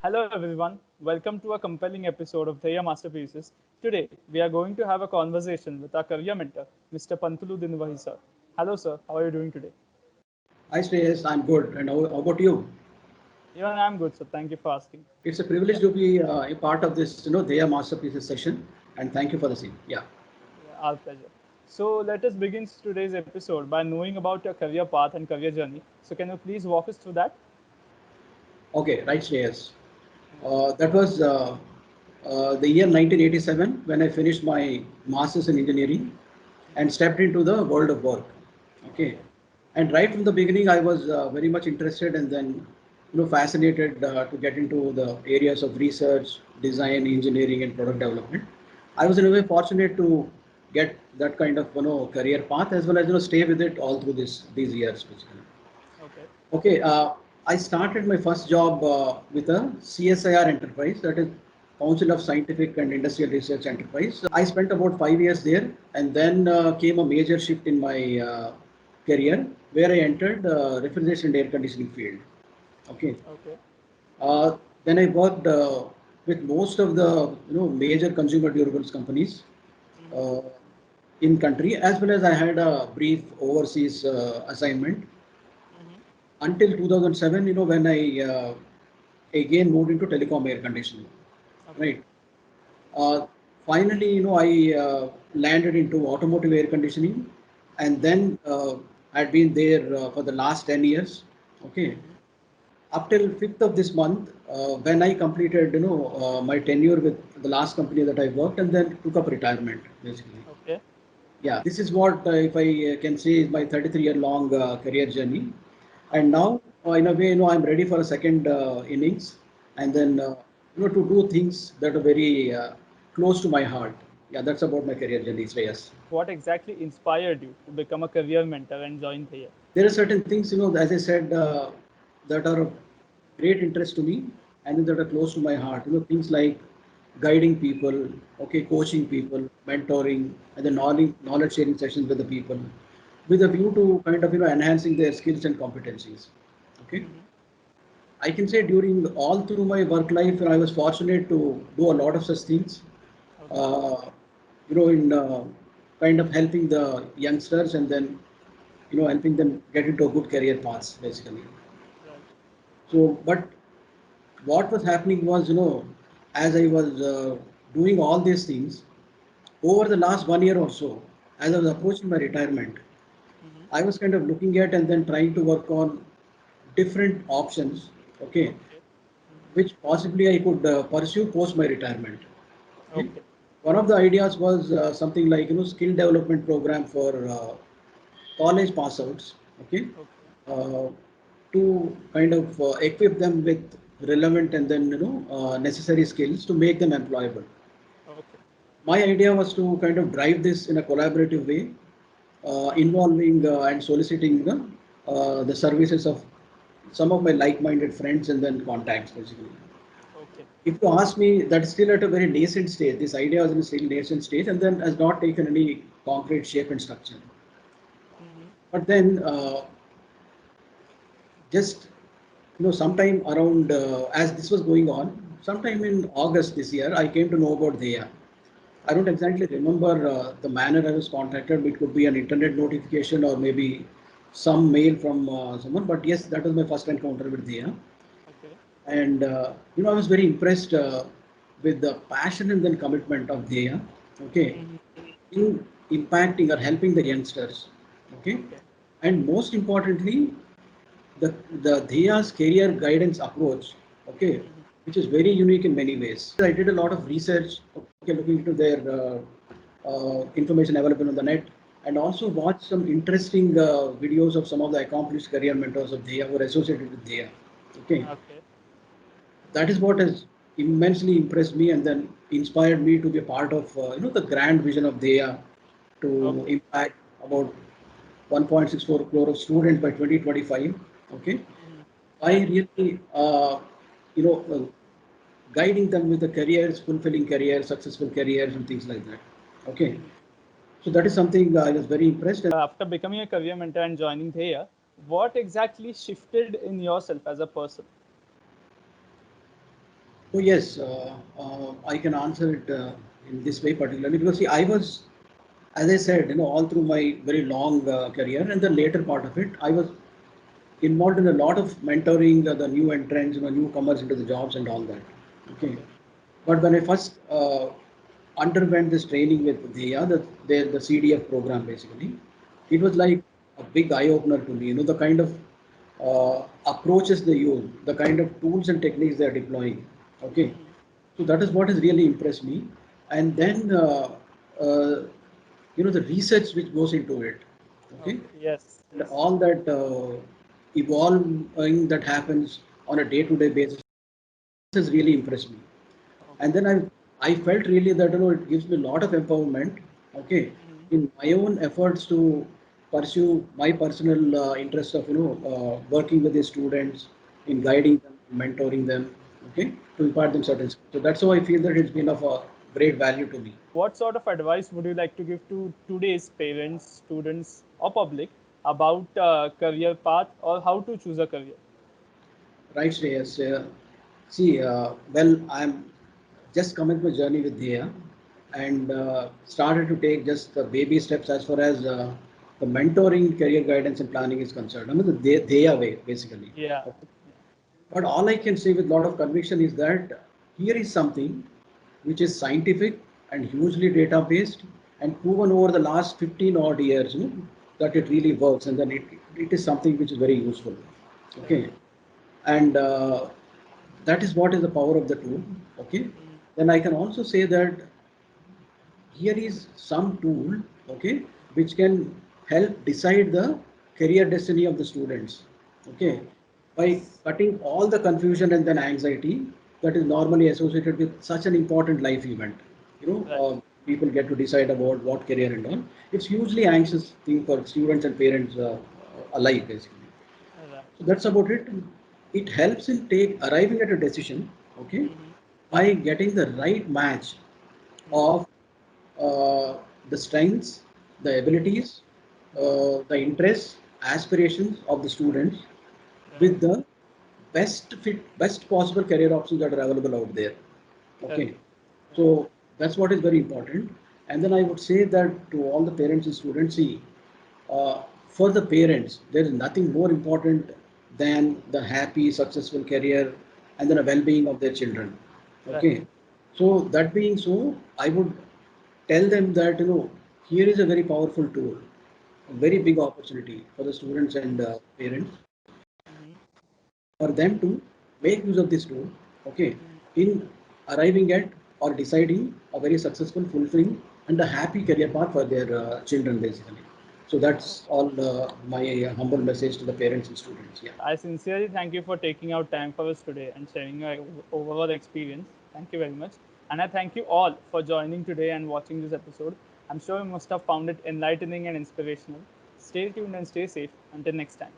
Hello everyone, welcome to a compelling episode of Theya Masterpieces. Today, we are going to have a conversation with our career mentor, Mr. Pantulu Dinvahi sir. Hello sir, how are you doing today? Hi Shreyas, I'm good. And how about you? Even I'm good, sir. Thank you for asking. It's a privilege to be a part of this, Theya Masterpieces session. And thank you for the same. Yeah. Yeah, our pleasure. So let us begin today's episode by knowing about your career path and career journey. So can you please walk us through that? Okay, right, Shreyas. That was the year 1987 when I finished my master's in engineering and stepped into the world of work. Okay. Okay. And right from the beginning, I was very much interested and then, fascinated to get into the areas of research, design, engineering, and product development. I was in a way fortunate to get that kind of career path as well as stay with it all through these years basically. Okay. Okay, I started my first job with a CSIR enterprise, that is Council of Scientific and Industrial Research Enterprise. I spent about 5 years there, and then came a major shift in my career where I entered refrigeration and air conditioning field. Okay, Okay. uh, then I worked with most of the major consumer durables companies Mm-hmm. uh, in country, as well as I had a brief overseas assignment Mm-hmm. until 2007, when I again moved into telecom air conditioning, Okay. right? Uh, Finally, I landed into automotive air conditioning, and then had been there for the last 10 years. Okay, Mm-hmm. up till 5th of this month, when I completed, my tenure with the last company that I worked, and then took up retirement, basically. Okay. Yeah, this is what, if I can say, is my 33-year long career journey. And Okay. now, in a way, I'm ready for a second innings, and then, to do things that are very close to my heart. Yeah, that's about my career journey, Shreyas. What exactly inspired you to become a career mentor and join Theya? There are certain things, as I said, that are of great interest to me and that are close to my heart. Things like guiding people, okay, coaching people, mentoring, and the knowledge sharing sessions with the people, with a view to kind of enhancing their skills and competencies. Okay, Mm-hmm. I can say during all through my work life, I was fortunate to do a lot of such things. Okay. Uh, in kind of helping the youngsters and then helping them get into a good career paths basically. Right. So, but what was happening was, as I was doing all these things over the last 1 year or so, as I was approaching my retirement, Mm-hmm. I was kind of looking at and then trying to work on different options, okay, Okay. Mm-hmm. which possibly I could pursue post my retirement. Okay. Okay. One of the ideas was something like skill development program for college pass outs, okay, Okay. uh, to kind of equip them with relevant and then necessary skills to make them employable. Okay. My idea was to kind of drive this in a collaborative way, Mm-hmm. involving and soliciting the services of some of my like-minded friends and then contacts basically. Okay. If you ask me, that's still at a very nascent stage. This idea was in a still nascent stage and then has not taken any concrete shape and structure. Mm-hmm. But then just sometime around as this was going on, sometime in August this year, I came to know about Theya. I don't Mm-hmm. exactly remember the manner I was contacted. It could be an internet notification or maybe some mail from someone. But yes, that was my first encounter with Theya, Okay. and I was very impressed with the passion and then commitment of Theya. Okay, Mm-hmm. in impacting or helping the youngsters. Okay, Okay. and most importantly, the Thea's career guidance approach, okay, Mm-hmm. which is very unique in many ways. I did a lot of research, okay, looking into their information available on the net, and also watched some interesting videos of some of the accomplished career mentors of Thea who are associated with Thea. Okay, Okay. that is what has immensely impressed me and then inspired me to be a part of the grand vision of Thea to Okay. impact about 1.64 crore of students by 2025. Okay, Mm-hmm. I Right. really, you know, uh, guiding them with the careers, fulfilling careers, successful careers, and things like that. Okay, Mm-hmm. so that is something I was very impressed. After becoming a career mentor and joining Theya, what exactly shifted in yourself as a person? So yes, I can answer it in this way particularly because see, I was, as I said, all through my very long career and the later part of it, I was involved in a lot of mentoring the new entrants, newcomers into the jobs and all that. Okay, Okay. but when I first underwent this training with DEA, the CDF program basically, it was like a big eye opener to me. The kind of approaches they use, the kind of tools and techniques they are deploying. Okay, Mm-hmm. so that is what has really impressed me. And then uh, the research which goes into it. Okay, Okay. Yes. and Yes. all that evolving that happens on a day-to-day basis has really impressed me. And Okay. then I felt really that it gives me a lot of empowerment. Okay, Mm-hmm. in my own efforts to pursue my personal interest of working with the students, in guiding them, mentoring them. Okay, to impart them certain skills. So that's how I feel that it's been of a great value to me. What sort of advice would you like to give to today's parents, students, or public about career path or how to choose a career? Right, Shreyas. See, well, I'm just coming to a journey with Dhea and started to take just the baby steps as far as the mentoring, career guidance, and planning is concerned. I mean, the Dhea way, basically. Yeah. But all I can say with a lot of conviction is that here is something which is scientific and hugely data based and proven over the last 15 odd years that it really works and then it is something which is very useful. Correct. Okay, and that is what is the power of the tool. Okay, Mm, then I can also say that here is some tool, okay, which can help decide the career destiny of the students. Okay, okay. by cutting all the confusion and then anxiety that is normally associated with such an important life event. Right. People get to decide about what career and all. It's hugely anxious thing for students and parents alike, basically. Right. So that's about it. It helps in take arriving at a decision, okay, Mm-hmm. by getting the right match Mm-hmm. of the strengths, the abilities, the interests, aspirations of the students Right. with the best possible career options that are available out there. Correct. Okay, so that's what is very important. And then I would say that to all the parents and students, see, for the parents, there is nothing more important than the happy, successful career and then a well-being of their children. Right. Okay, so that being so, I would tell them that here is a very powerful tool, a very big opportunity for the students and parents Mm-hmm. for them to make use of this tool, okay, Mm-hmm. in arriving at or deciding a very successful, fulfilling, and a happy career path for their children, basically. So that's all my humble message to the parents and students. Yeah. I sincerely thank you for taking out time for us today and sharing your overall experience. Thank you very much. And I thank you all for joining today and watching this episode. I'm sure you must have found it enlightening and inspirational. Stay tuned and stay safe. Until next time.